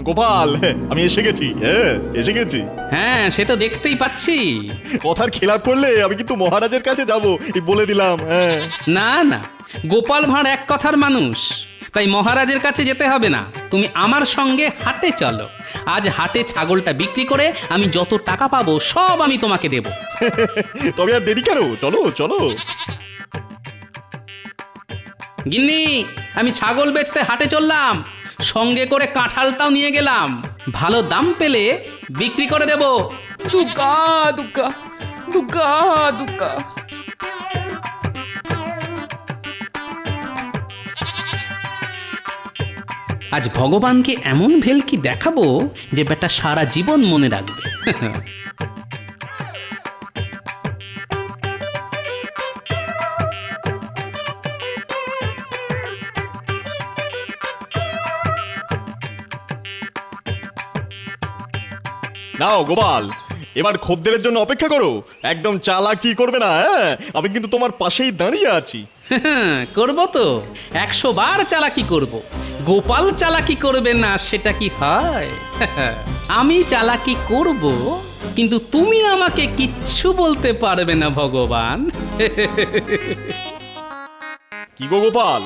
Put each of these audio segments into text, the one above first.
গোপাল, আমি এসে গেছি। এসে গেছি। হ্যাঁ, সে তো দেখতেই পাচ্ছি। কথার খেলাপ করলে আমি কিন্তু মহারাজের কাছে যাব, বলে দিলাম। হ্যাঁ, না না, গোপাল ভাঁড় এক কথার মানুষ, তাই মহারাজের কাছে যেতে হবে না। তুমি আমার সঙ্গে হাটে চলো। আজ হাটে ছাগলটা বিক্রি করে আমি যত টাকা পাবো সব আমি তোমাকে দেব। তবে আর দেরি কেন, চলো চলো। গিন্নি, আমি ছাগল বেচতে হাটে চললাম, সঙ্গে করে কাঁঠালটাও নিয়ে গেলাম। ভালো দাম পেলে বিক্রি করে দেব। দুগ্গা দুগ্গা দুগ্গা দুগ্গা। আজ ভগবানকে এমন ভেলকি দেখাবো যে বেটা সারা জীবন মনে রাখবে। নাও গোপাল, এবার খদ্দেরের জন্য অপেক্ষা করো। একদম চালাকি করবে না। হ্যাঁ, আমি কিন্তু তোমার পাশেই দাঁড়িয়ে আছি। করব তো, 100 বার চালাকি করব। গোপাল চালাকি করবে না সেটা কি হয়? আমি চালাকি করব, কিন্তু তুমি আমাকে কিচ্ছু বলতে পারবে না ভগবান। কি গো গোপাল?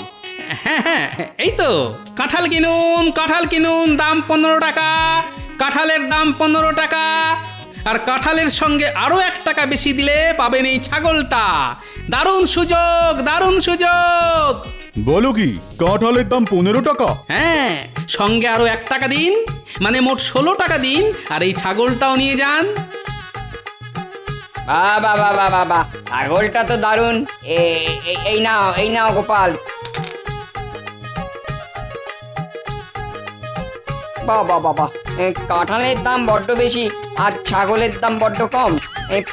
হ্যাঁ হ্যাঁ, এই তো কাঁঠাল কিনুন, কাঁঠাল কিনুন, দাম 15 টাকা। কাঁঠালের দাম 15 টাকা। আর কাঁঠালের সঙ্গে আরো 1 টাকা বেশি দিলে পাবেন এই ছাগলটা। দারুণ সুযোগ, দারুণ সুযোগ। বলো কি, কাঁঠালের দাম 15 টাকা? হ্যাঁ, সঙ্গে আরো 1 টাকা দিন, মানে মোট 16 টাকা দিন, আর এই ছাগলটাও নিয়ে যান। বাবা বাবা বাবা, ছাগলটা তো দারুণ। এই নাও গোপাল। বাবা বাবা, কাঁঠালের দাম বড্ড বেশি আর ছাগলের দাম বড্ড কম।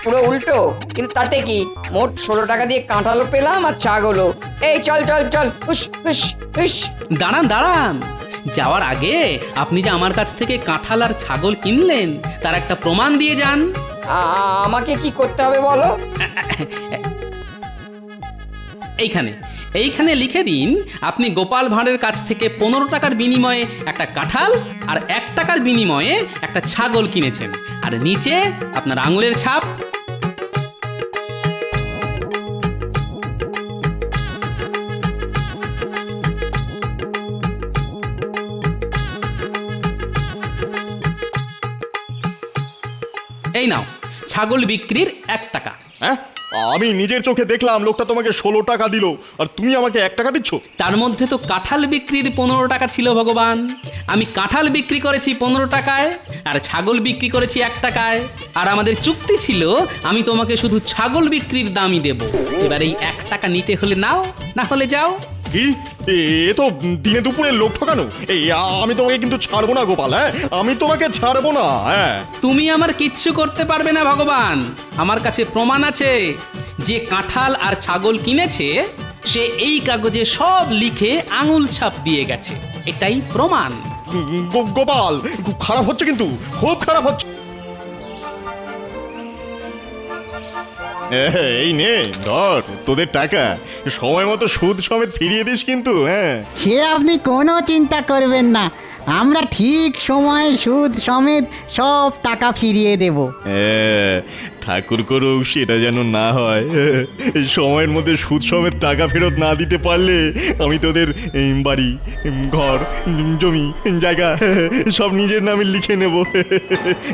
পুরো উল্টো, কিন্তু তাতে কি, মোট 16 টাকা দিয়ে কাঁঠালও পেলাম আর ছাগলও। এই চল চল চল, হুস হুস হুস। দাঁড়ান দাঁড়ান, যাওয়ার আগে আপনি যে আমার কাছ থেকে কাঁঠাল আর ছাগল কিনলেন তার একটা প্রমাণ দিয়ে যান। আমাকে কি করতে হবে বলো? এইখানে লিখে দিন আপনি গোপাল ভাঁড়ের কাছ থেকে 15 টাকার বিনিময়ে একটা কাঁঠাল আর 1 টাকার বিনিময়ে একটা ছাগল কিনেছেন, আর নিচে আপনার আঙুলের ছাপ। এই নাও, ছাগল বিক্রির 1 টাকা। হ্যাঁ, আমি নিজের চোখে দেখলাম লোকটা তোমাকে 16 টাকা দিল, আর তুমি আমাকে 1 টাকা দিচ্ছ। তার মধ্যে তো কাঁঠাল বিক্রির 15 টাকা ছিল ভগবান। আমি কাঁঠাল বিক্রি করেছি 15 টাকায়, আর ছাগল বিক্রি করেছি 1 টাকায়। আর আমাদের চুক্তি ছিল আমি তোমাকে শুধু ছাগল বিক্রির দামই দেব। এবার এই 1 টাকা নিতে হলে নাও, না হলে যাও। কি, এ তো দিনে দুপুরে লোক ঠকানো। আমি তোমাকে কিন্তু ছাড়বো না গোপাল। হ্যাঁ, আমি তোমাকে ছাড়বো না। হ্যাঁ, তুমি আমার কিচ্ছু করতে পারবে না ভগবান। আমার কাছে প্রমাণ আছে। যে কাঁঠাল আর ছাগল কিনেছে সে এই কাগজে সব লিখে আঙুল ছাপ দিয়ে গেছে। এটাই প্রমাণ। গোপাল, খুব খারাপ হচ্ছে, কিন্তু খুব খারাপ হচ্ছে। এই নে ধর তোদের টাকা, সময় মতো সুদ সমেত ফিরিয়ে দিস কিন্তু। হ্যাঁ, সে আপনি কোনো চিন্তা করবেন না, আমরা ঠিক সময়ে সুদ সমেত সব টাকা ফিরিয়ে দেব। ঠাকুর করুক সেটা যেন না হয়। সময়ের মধ্যে সুদ সমেত টাকা ফেরত না দিতে পারলে আমি তোদের বাড়ি, ঘর, জমি, জায়গা সব নিজের নামে লিখে নেব।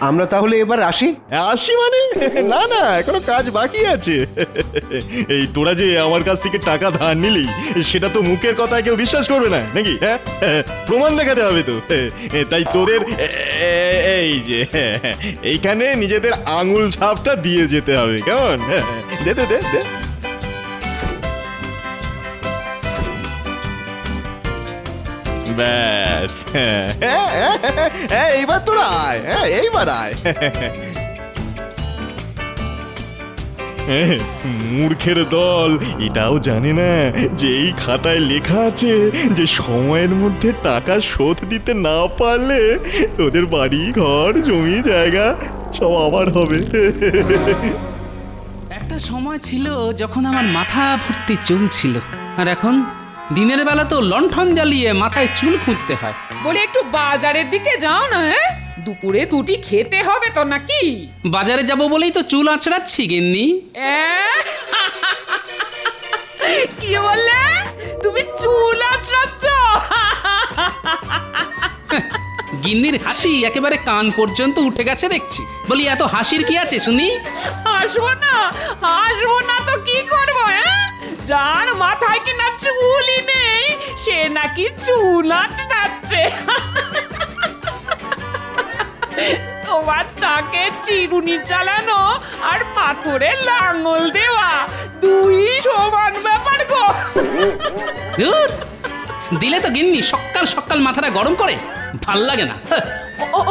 আমরা তাহলে এবার আসি। আসি মানে? না না, এখনো কাজ বাকি আছে। এই তোরা যে আমার কাছ থেকে টাকা ধার নিলি, সেটা তো মুখের কথা কেউ বিশ্বাস করবে না নাকি? হ্যাঁ, প্রমাণ দেখাতে হবে তো। তাই তোদের এই যে এইখানে নিজেদের আঙুল ছাপটা দিয়ে যেতে হবে, কেমন? দে দে দে দে। ব্যাস, এইবার তোরা আয়, এইবার আয়। মূর্খের দল এটাও জানে না যে এই খাতায় লেখা আছে যে সময়ের মধ্যে টাকা শোধ দিতে না পারলে ওদের বাড়ি, ঘর, জমি, জায়গা সব আবার হবে। একটা সময় ছিল যখন আমার মাথা ভর্তি চুল ছিল, আর এখন দিনের বেলা তো লণ্ঠন জ্বালিয়ে মাথায় চুল খুঁজতে হয়। বলি একটু বাজারের দিকে যাও না, হ্যাঁ? দুপুরে দুটি খেতে হবে তো নাকি? বাজারে যাব বলেই তো চুল আঁচড়াচ্ছি গিন্নি। কি বললে? তুমি চুল আঁচড়াচ্ছ? গিন্নির হাসি একেবারে কান পর্যন্ত উঠে গেছে দেখছি। বলি এত হাসির কি আছে শুনি? হাসবো না তো কি করবো, হ্যাঁ? যার মাথায় কিনা চুলই নেই সে নাকি চুল আঁচড়াচ্ছে। তোমার তাকে চিরুনি চালানো আর পাথরে লাঙল দেওয়া দুই সমান ব্যাপার গো। ধুর, দিলে তো গিন্নি সকাল সকাল মাথাটা গরম করে, ভাল লাগে না।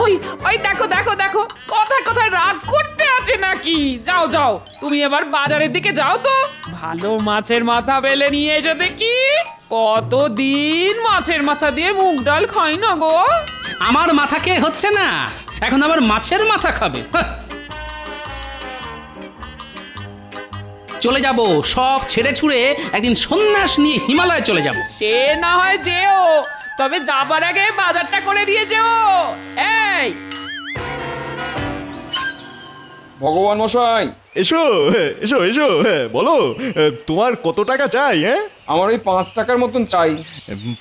ওই ওই দেখো দেখো দেখো, কথায় কথায় রাগ করতে আছে নাকি? যাও যাও, তুমি এবার বাজারের দিকে যাও তো, ভালো মাছের মাথা বেলে নিয়ে এসো দেখি। কতদিন মাছের মাথা দিয়ে মুগ ডাল খাই না গো। আমার মাথা খেয়ে হচ্ছে না, এখন আবার মাছের মাথা খাবে। চলে যাব, সব ছেড়ে ছুড়ে একদিন সন্ন্যাস নিয়ে হিমালয়ে চলে যাব। সে না হয় যেও, তবে যাবার আগে বাজারটা করে দিয়ে যেও। এই ভগবান মশাই, এসো এসো এসো, বলো তোমার কত টাকা চাই? হ্যাঁ, আমার ওই 5 টাকার মতন চাই।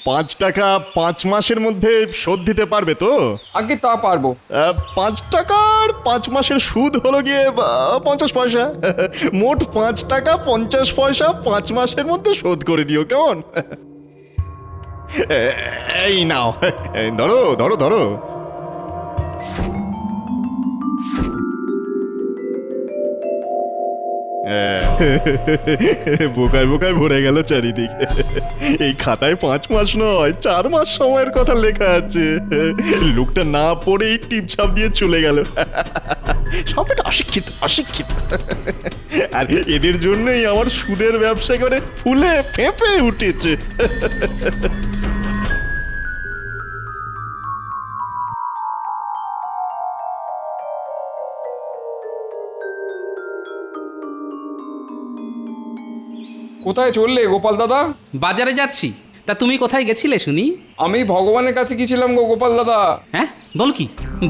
5 টাকা 5 মাসের মধ্যে শোধ দিতে পারবে তো? আগে তা পারবো। 5 টাকার 5 মাসের সুদ হলো গিয়ে 50 পয়সা। মোট 5 টাকা 50 পয়সা 5 মাসের মধ্যে শোধ করে দিও, কেমন? এই নাও, ধরো ধরো ধরো। বোকায় বোকায় ভরে গেল চারিদিকে। এই খাতায় 5 মাস নয় 4 মাস সময়ের কথা লেখা আছে। লোকটা না পড়েই টিপছাপ দিয়ে চলে গেল। সব এটা অশিক্ষিত অশিক্ষিত। আর এদের জন্যই আমার সুদের ব্যবসা করে ফুলে ফেঁপে উঠেছে। কোথায় চললে গোপাল দাদা? বাজারে যাচ্ছি। তা তুমি কোথায় গেছিলে শুনি? আমি ভগবানের কাছে গেছিলাম গো গোপাল দাদা। হ্যাঁ, বল কি?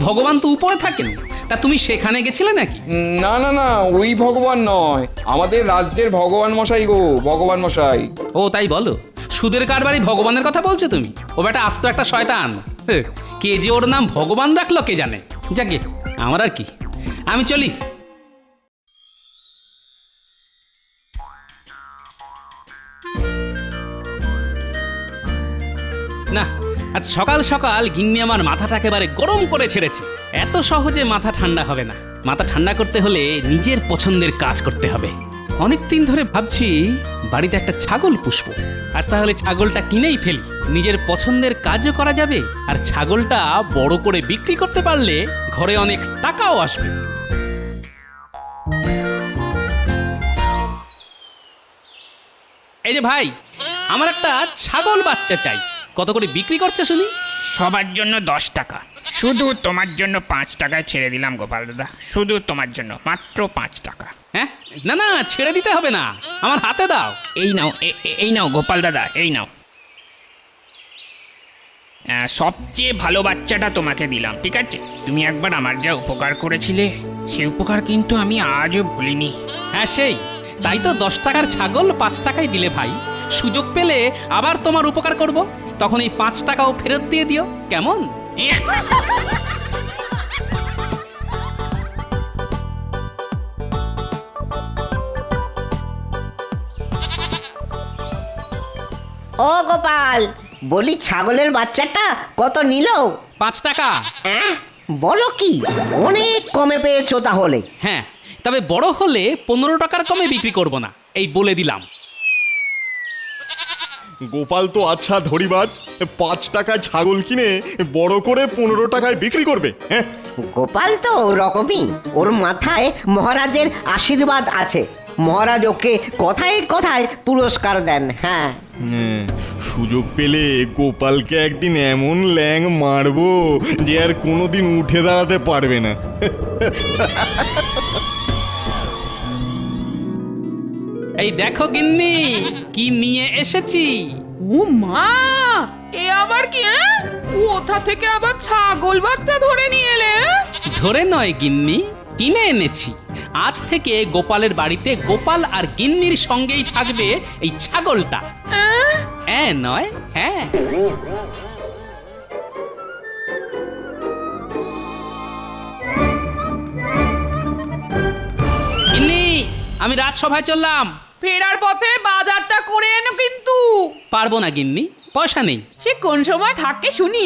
ভগবান তো উপরে থাকেন, তা তুমি সেখানে গেছিলে নাকি? না না না, ওই ভগবান নয়, আমাদের রাজ্যের ভগবান মশাই গো, ভগবান মশাই। ও তাই বলো? সুদের কারবারি ভগবানের কথা বলছো তুমি? ও বেটা আস্ত একটা শয়তান। কে যে ওর নাম ভগবান রাখলো কে জানে। যাকে আমার আর কি, আমি চলি। না, আজ সকাল সকাল গিন্নি আমার মাথাটা একেবারে গরম করে ছেড়েছে। এত সহজে মাথা ঠান্ডা হবে না। মাথা ঠান্ডা করতে হলে নিজের পছন্দের কাজ করতে হবে। অনেক দিন ধরে ভাবছি বাড়িতে একটা ছাগল পুষবো। আজ তাহলে ছাগলটা কিনেই ফেলি, নিজের পছন্দের কাজও করা যাবে, আর ছাগলটা বড় করে বিক্রি করতে পারলে ঘরে অনেক টাকাও আসবে। এই যে ভাই, আমার একটা ছাগল বাচ্চা চাই। কত করে বিক্রি করছে শুনি? সবার জন্য 10 টাকা, শুধু তোমার জন্য 5 টাকায় ছেড়ে দিলাম গোপাল দাদা, শুধু তোমার জন্য মাত্র 5 টাকা। হ্যাঁ, না না, ছেড়ে দিতে হবে না, আমার হাতে দাও। এই নাও, এই নাও গোপাল দাদা, এই নাও। সবচেয়ে ভালো বাচ্চাটা তোমাকে দিলাম, ঠিক আছে? তুমি একবার আমার যা উপকার করেছিলে সে উপকার কিন্তু আমি আজও ভুলিনি। হ্যাঁ সেই, তাই তো 10 টাকার ছাগল 5 টাকায় দিলে ভাই। সুযোগ পেলে আবার তোমার উপকার করব, তখন এই 5 টাকাও ফেরত দিয়ে দিও, কেমন? ও গোপাল, বলি ছাগলের বাচ্চাটা কত নিল? 5 টাকা। বলো কি, অনেক কমে পেয়েছো তাহলে। হ্যাঁ, তবে বড় হলে 15 টাকার কমে বিক্রি করব না, এই বলে দিলাম। গোপাল তো আচ্ছা ধরিবাজ, 5 টাকায় ছাগল কিনে বড় করে 15 টাকায় বিক্রি করবে। হ্যাঁ, গোপাল তো ওরকমই, ওর মাথায় মহারাজের আশীর্বাদ আছে। মহারাজ ওকে কথায় কথায় পুরস্কার দেন। হ্যাঁ, সুযোগ পেলে গোপালকে একদিন এমন ল্যাং মারবো যে আর কোনোদিন উঠে দাঁড়াতে পারবে না। এই দেখো গিন্নি, কি নিয়ে এসেছি। ও মা, এ আবার কি? কোথা থেকে আবার ছাগল বাচ্চা ধরে নিয়ে এলে? ধরে নয় গিন্নি, কিনে এনেছি। আজ থেকে গোপালের বাড়িতে গোপাল আর গিন্নির সঙ্গেই থাকবে এই ছাগলটা। হ্যাঁ নয় হ্যাঁ। গিন্নি, আমি রাজসভায় চললাম। ফেরার পথে বাজারটা করে এনো কিন্তু। পারবো না গিন্নি, পয়সা নেই। সে কোন সময় থাকে শুনি?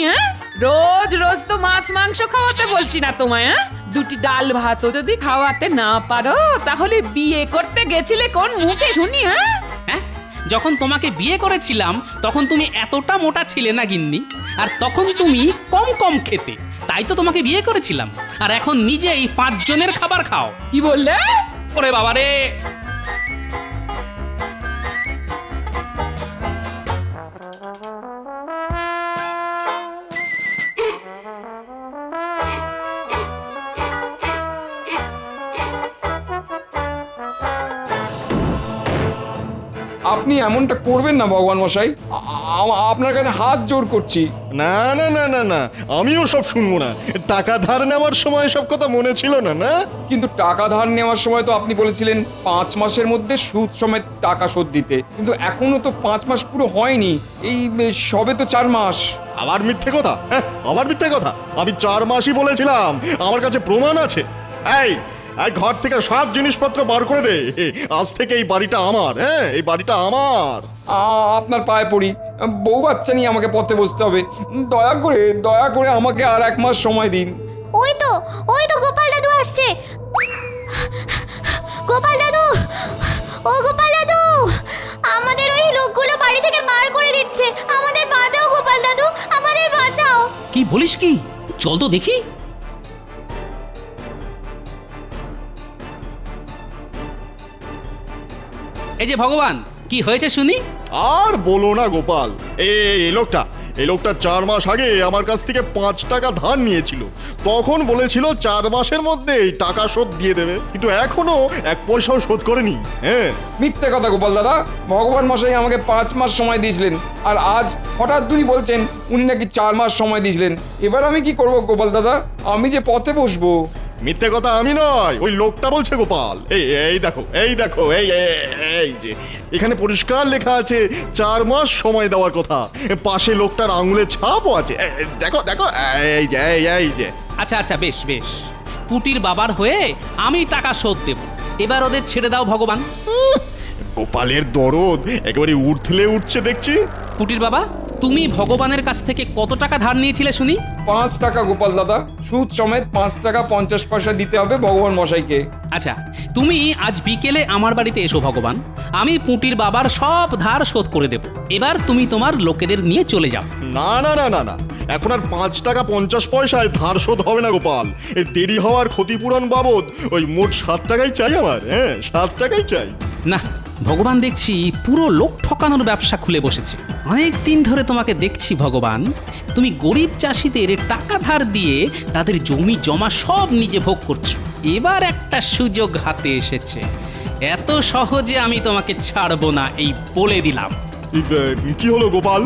রোজ রোজ তো মাছ মাংস খাওয়াতে বলছি না তোমায়। দুটি ডাল ভাতও যদি খাওয়াতে না পারো তাহলে বিয়ে করতে গেছিলে কোন মুখে শুনি? হ্যাঁ, যখন তোমাকে বিয়ে করেছিলাম তখন তুমি এতটা মোটা ছিলে না গিন্নি, আর তখন তুমি কম কম খেতে, তাই তো তোমাকে বিয়ে করেছিলাম। আর এখন নিজেই 5 জনের খাবার খাও। কি বললে? ওরে বাবা রে! আপনি এমনটা করবেন না ভগবান মশাই, আপনার কাছে হাত জোর করছি। না না না না না, আমিও সব শুনবো না। টাকা ধার নেওয়ার সময় সব কথা মনে ছিল না? না, কিন্তু টাকা ধার নেওয়ার সময় তো আপনি বলেছিলেন 5 মাসের মধ্যে সুদ সমেত টাকা শোধ দিতে, কিন্তু এখনো তো 5 মাস পুরো হয়নি, এই সবে তো 4 মাস। আবার মিথ্যে কথা? হ্যাঁ, আবার মিথ্যে কথা। আমি 4 মাসই বলেছিলাম, আমার কাছে প্রমাণ আছে। এই ঘর থেকে সব জিনিসপত্র বার করে দে। আজ থেকে এই বাড়িটা আমার। হ্যাঁ, এই বাড়িটা আমার। আপনার পায়ে পড়ি, বউ বাচ্চা নিয়ে আমাকে পথে বসতে হবে। দয়া করে আমাকে আর 1 মাস সময় দিন। ওই তো গোপাল দাদু আসছে। গোপাল দাদু, ও গোপাল দাদু, আমাদের ওই লোকগুলো বাড়ি থেকে বার করে দিচ্ছে। আমাদের বাঁচাও গোপাল দাদু, আমাদের বাঁচাও। কি বলিস কি? চল তো দেখি। এই যে ভগবান, কি হয়েছে শুনি? আর বলো না গোপাল, এই লোকটা 4 মাস আগে আমার কাছ থেকে 5 টাকা ধার নিয়েছিল। তখন বলেছিল 4 মাসের মধ্যে টাকা শোধ দিয়ে দেবে, কিন্তু এখনো 1 পয়সাও শোধ করেনি। হ্যাঁ, মিথ্যে কথা গোপাল দাদা, ভগবান মশাই আমাকে 5 মাস সময় দিয়েছিলেন, আর আজ হঠাৎ উনি বলছেন উনি নাকি 4 মাস সময় দিয়েছিলেন। এবার আমি কি করব গোপাল দাদা? আমি যে পথে বসবো। মিথ্যে কথা আমি নয়, ওই লোকটা বলছে গোপাল। এই দেখো, এই যে এখানে পরিষ্কার লেখা আছে 4 মাস সময় দেওয়ার কথা। পাশে লোকটার আঙুলের ছাপও আছে। দেখো, এই যে। আচ্ছা বেশ বেশ, পুটির বাবার হয়ে আমি টাকা শোধ দেব। এবার ওদের ছেড়ে দাও ভগবান। গোপালের দরদ একেবারে উঠলে উঠছে দেখছি। পুটির বাবা, তুমি ভগবানের কাছ থেকে কত টাকা ধার নিয়েছিলে শুনি? 5 টাকা গোপাল দাদা, সুদ সমেত 5 টাকা 50 পয়সা দিতে হবে ভগবান মশাইকে। আচ্ছা, তুমি আজ বিকেলে আমার বাড়িতে এসো ভগবান, আমি পুটির বাবার সব ধার শোধ করে দেব। এবার তুমি তোমার লোকেদের নিয়ে চলে যাও। না না না না না, এখন আর 5 টাকা 50 পয়সায় ধার শোধ হবে না গোপাল। এই দেরি হওয়ার ক্ষতিপূরণ বাবদ ওই মোট 7 টাকাই চাই আমার। হ্যাঁ, 7 টাকাই চাই। না, ভগবান দেখছি পুরো লোক ঠকানোর ব্যবসা খুলে বসেছে। অনেক দিন ধরে তোমাকে দেখছি ভগবান, তুমি গরিব চাষিদের টাকা ধার দিয়ে তাদের জমি জমা সব নিজে ভোগ করছো। এবার একটা সুযোগ হাতে এসেছে, এত সহজে আমি তোমাকে ছাড়বো না, এই বলে দিলাম। কি হলো গোপাল,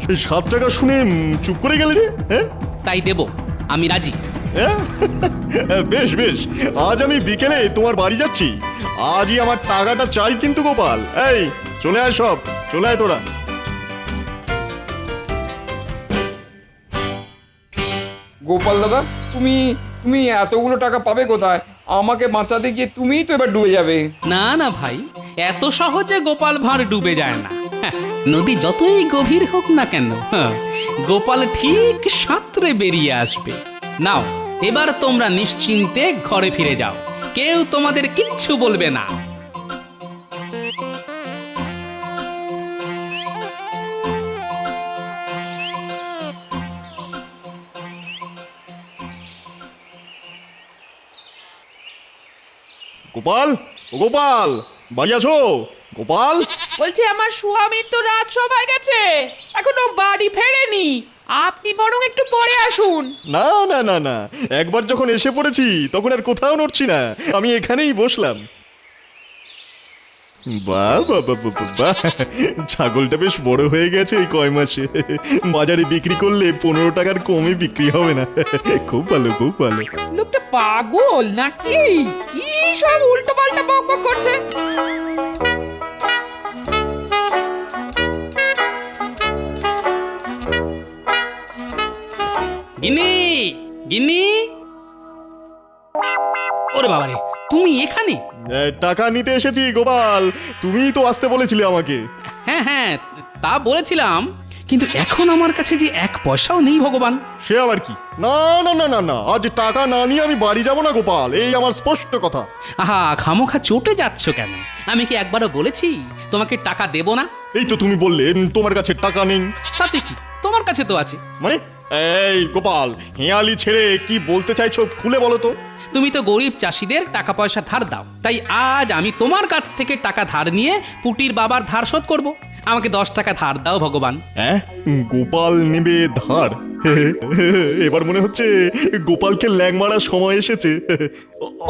সেই 7 টাকা শুনে চুপ করে গেলে যে? হ্যাঁ, তাই দেব, আমি রাজি। হ্যাঁ? বেশ বেশ, আজ আমি বিকেলে তোমার বাড়ি যাচ্ছি। আজই আমার টাকাটা চাই কিন্তু গোপাল। এই চলে আয়, সব চলে আয় তোরা। গোপাল দাদা, তুমি এতগুলো টাকা পাবে কোথায়? আমাকে বাঁচাতে গিয়ে তুমিই তো এবার ডুবে যাবে। না না ভাই, এত সহজে গোপাল ভাঁড় ডুবে যায় না। হ্যাঁ, নদী যতই গভীর হোক না কেন, গোপাল ঠিক সাঁতরে বেরিয়ে আসবে। নাও, এবার তোমরা নিশ্চিন্তে ঘরে ফিরে যাও, কেউ তোমাদের কিচ্ছু বলবে না। গোপাল, ও গোপাল, বাড়ি আছো? গোপাল, বলছে আমার স্বামী তো রাজসভায় গেছে, এখনো বাড়ি ফেরেনি। আপনি বরং একটু পরে আসুন। না না না না, একবার যখন এসে পড়েছি তখন আর কোথাও নড়ছি না, আমি এখানেই বসলাম। বাহ বাহ বাহ বাহ, বাহ, বাহ। ছাগলটা বেশ বড় হয়ে গেছে এই কয় মাসে। বাজারে বিক্রি করলে 15 টাকার কমে বিক্রি হবে না। খুব ভালো, খুব ভালো। লোকটা পাগল নাকি? কি সব উল্টো পাল্টা বকবক করছে? গিন্নি, গিন্নি, ওরে বাবারে, তুমি এখানে? টাকা নিতে এসেছি গোপাল, তুমিই তো আসতে বলেছিলে আমাকে। হ্যাঁ হ্যাঁ, তা বলেছিলাম, কিন্তু এখন আমার কাছে যে 1 পয়সাও নেই ভগবান। সে আবার কি? না না না না না, আজ টাকা না নিয়ে আমি বাড়ি যাব না গোপাল, এই আমার স্পষ্ট কথা। আহা, খামোখা চটে যাচ্ছ কেন? আমি কি একবারও বলেছি তোমাকে টাকা দেব না? এই তো তুমি বললে তোমার কাছে টাকা নেই। তাতে কি, তোমার কাছে তো আছে। মানে এই গোপাল, হেয়ালি ছেড়ে কি বলতে চাইছো খুলে বলো তো। তুমি তো গরিব চাষিদের টাকা পয়সা ধার দাও, তাই আজ আমি তোমার কাছ থেকে টাকা ধার নিয়ে পুটির বাবার ধার শোধ করব। আমাকে 10 টাকা ধার দাও ভগবান। হ্যাঁ, গোপাল নেবে ধার? এবার মনে হচ্ছে গোপালকে ল্যাং মারার সময় এসেছে।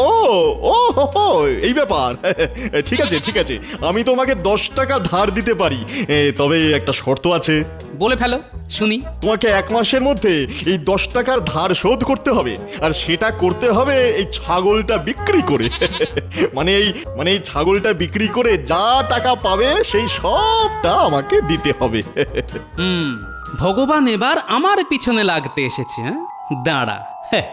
ও ও হো, হো, এই ব্যাপার। ঠিক আছে ঠিক আছে, আমি তোমাকে 10 টাকা ধার দিতে পারি, তবে একটা শর্ত আছে। বলে ফেলো শুনি। তোমাকে 1 মাসের মধ্যে এই 10 টাকার ধার শোধ করতে হবে, আর সেটা করতে হবে এই ছাগলটা বিক্রি করে। মানে এই ছাগলটা বিক্রি করে যা টাকা পাবে সেই সবটা আমাকে দিতে হবে। ভগবান এবার আমার পিছনে লাগতে এসেছে। হ্যাঁ, দাঁড়া, হ্যাঁ,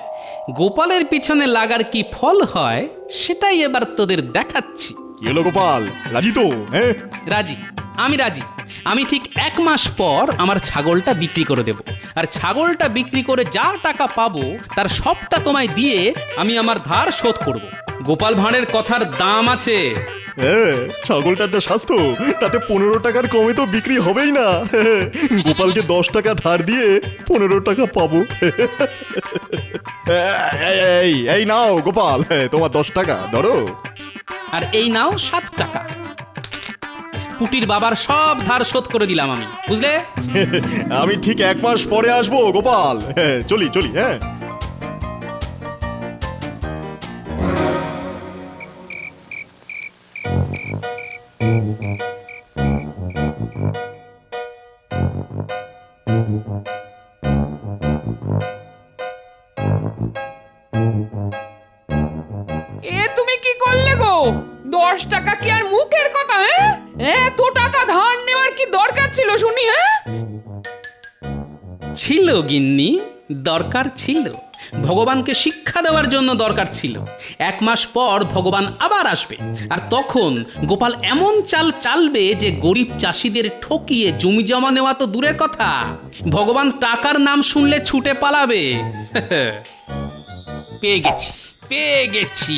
গোপালের পিছনে লাগার কি ফল হয় সেটাই এবার তোদের দেখাচ্ছি। কি হলো গোপাল, রাজি তো? হ্যাঁ রাজি, আমি রাজি। আমি ঠিক 1 মাস পর আমার ছাগলটা বিক্রি করে দেব, আর ছাগলটা বিক্রি করে যা টাকা পাবো তার সবটা তোমায় দিয়ে আমি আমার ধার শোধ করব। গোপাল ভাঁড়ের কথার দাম আছে। হ্যাঁ, ছাগলটার যা স্বাস্থ্য, তাতে 15 টাকার কমে তো বিক্রি হবেই না। গোপালকে 10 টাকা ধার দিয়ে 15 টাকা পাবো। এই এই নাও গোপাল, তোমার 10 টাকা ধরো। আর এই নাও 7 টাকা। পুটির বাবার সব ধার শোধ করে দিলাম আমি, বুঝলে? আমি ঠিক 1 মাস পরে আসবো গোপাল। চলি চলি। হ্যাঁ, এ তুমি কি করলে গো? 10 টাকা কি আর মুখের কথা? হ্যাঁ, এত টাকা ধার নেওয়ার কি দরকার ছিল শুনি? হ্যাঁ, ছিল গিন্নি, দরকার ছিল। ভগবানকে শিক্ষা দেওয়ার জন্য দরকার ছিল। 1 মাস পর ভগবান আবার আসবে, আর তখন গোপাল এমন চাল চালবে যে গরিব চাষিদের ঠকিয়ে জমি জমা নেওয়া তো দূরের কথা, ভগবান টাকার নাম শুনলে ছুটে পালাবে। পেয়ে গেছি, পেয়ে গেছি।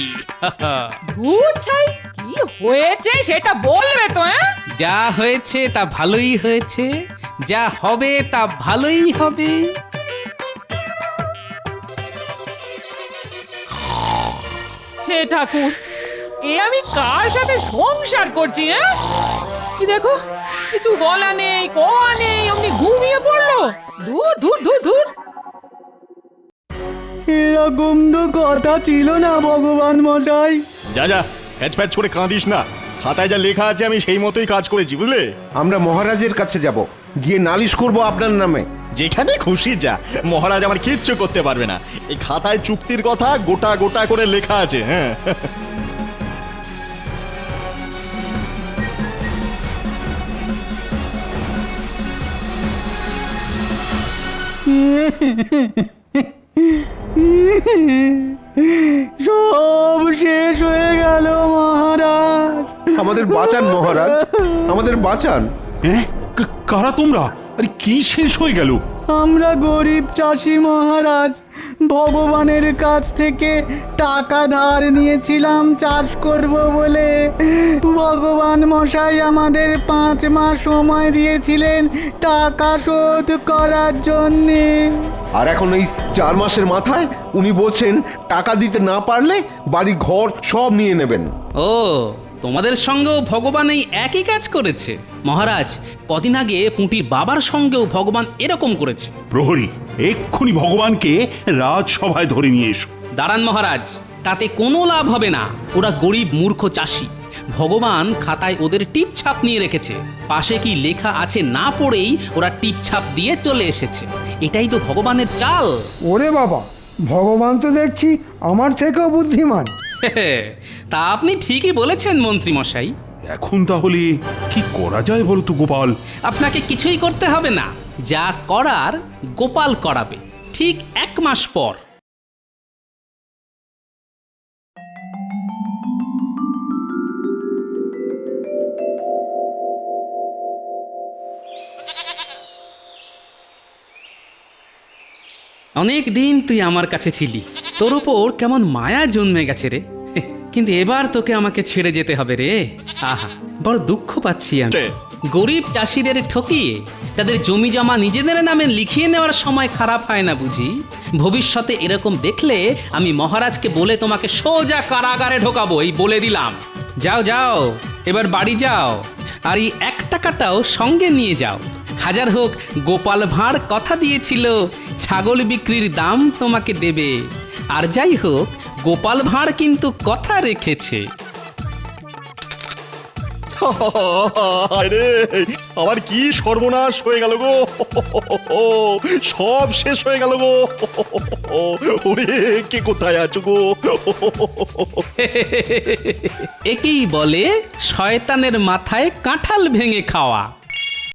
ধুর ছাই, কি হয়েছে সেটা বলবে তো? হ্যাঁ, যা হয়েছে তা ভালোই হয়েছে, যা হবে তা ভালোই হবে। হে ঠাকুর, এ আমি কার সাথে সংসার করছি? হ্যাঁ, কি দেখো, কিছু বলা নেই, কোয়া নেই, অমনি ঘুমিয়ে পড়লো। দূর দূর দূর দূর। এরকম তো কথা ছিল না ভগবান মশাই। যা যা, প্যাচ প্যাচ করে কাঁদিস না। খাতায় যা লেখা আছে আমি সেই মতোই কাজ করেছি, বুঝলে? আমরা মহারাজের কাছে যাব, গিয়ে নালিশ করব আপনার নামে। যেখানে খুশি যা, মহারাজ আমার কিচ্ছু করতে পারবে না। এই খাতায় চুক্তির কথা গোটা গোটা করে লেখা আছে। হ্যাঁ, সব শেষ হয়ে গেল মহারাজ। আমাদের বাঁচান মহারাজ, আমাদের বাঁচান। হ্যাঁ, কারা তোমরা? আরে কি শেষ হয়ে গেল? আমরা গরিব চাষি মহারাজ, ভগবানের কাছ থেকে টাকা ধার নিয়েছিলাম চাষ করব বলে। ভগবান মশাই আমাদের 5 মাস সময় দিয়েছিলেন টাকা শোধ করার জন্যে। আর এখন এই 4 মাসের মাথায় উনি বলছেন টাকা দিতে না পারলে বাড়ি ঘর সব নিয়ে নেবেন। ও, তোমাদের সঙ্গেও ভগবান এই একই কাজ করেছে? মহারাজ, কদিন আগে পুঁটির বাবার সঙ্গেও ভগবান এরকম করেছে। প্রহরী, এক্ষুনি ভগবানকে রাজসভায় ধরে নিয়ে এসো। দাঁড়ান মহারাজ, তাতে কোনো লাভ হবে না। ওরা গরিব মূর্খ চাষি, ভগবান খাতায় ওদের টিপ ছাপ নিয়ে রেখেছে, পাশে কি লেখা আছে না পড়েই ওরা টিপ ছাপ দিয়ে চলে এসেছে। এটাই তো ভগবানের চাল। ওরে বাবা, ভগবান তো দেখছি আমার থেকেও বুদ্ধিমান। তা আপনি ঠিকই বলেছেন মন্ত্রী মশাই। এখন তাহলে কি করা যায় বলো তো গোপাল? আপনাকে কিছুই করতে হবে না, যা করার গোপাল করাবে ঠিক 1 মাস পর। অনেক দিন তুই আমার কাছে ছিলি, তোর ওপর কেমন মায়া জন্মে গেছে রে। কিন্তু এবার তোকে আমাকে ছেড়ে যেতে হবে রে। আহা, বড় দুঃখ পাচ্ছি আমি। গরিব চাষিদের ঠকিয়ে তাদের জমি জমা নিজেদের নামে লিখিয়ে নেওয়ার সময় খারাপ হয় না বুঝি? ভবিষ্যতে এরকম দেখলে আমি মহারাজকে বলে তোমাকে সোজা কারাগারে ঢোকাবো, এই বলে দিলাম। যাও যাও, এবার বাড়ি যাও, আর এই 1 টাকাটাও সঙ্গে নিয়ে যাও। হাজার হোক গোপাল ভাঁড় কথা দিয়েছিল ছাগল বিক্রির দাম তোমাকে দেবে, আর যাই হোক গোপাল ভাঁড় কিন্তু কথা রেখেছে। আরে আমার কি সর্বনাশ হয়ে গেল গো, সব শেষ হয়ে গেল গো। ওরে কে কোথায় আছো গো? একেই বলে শয়তানের মাথায় কাঁঠাল ভেঙে খাওয়া।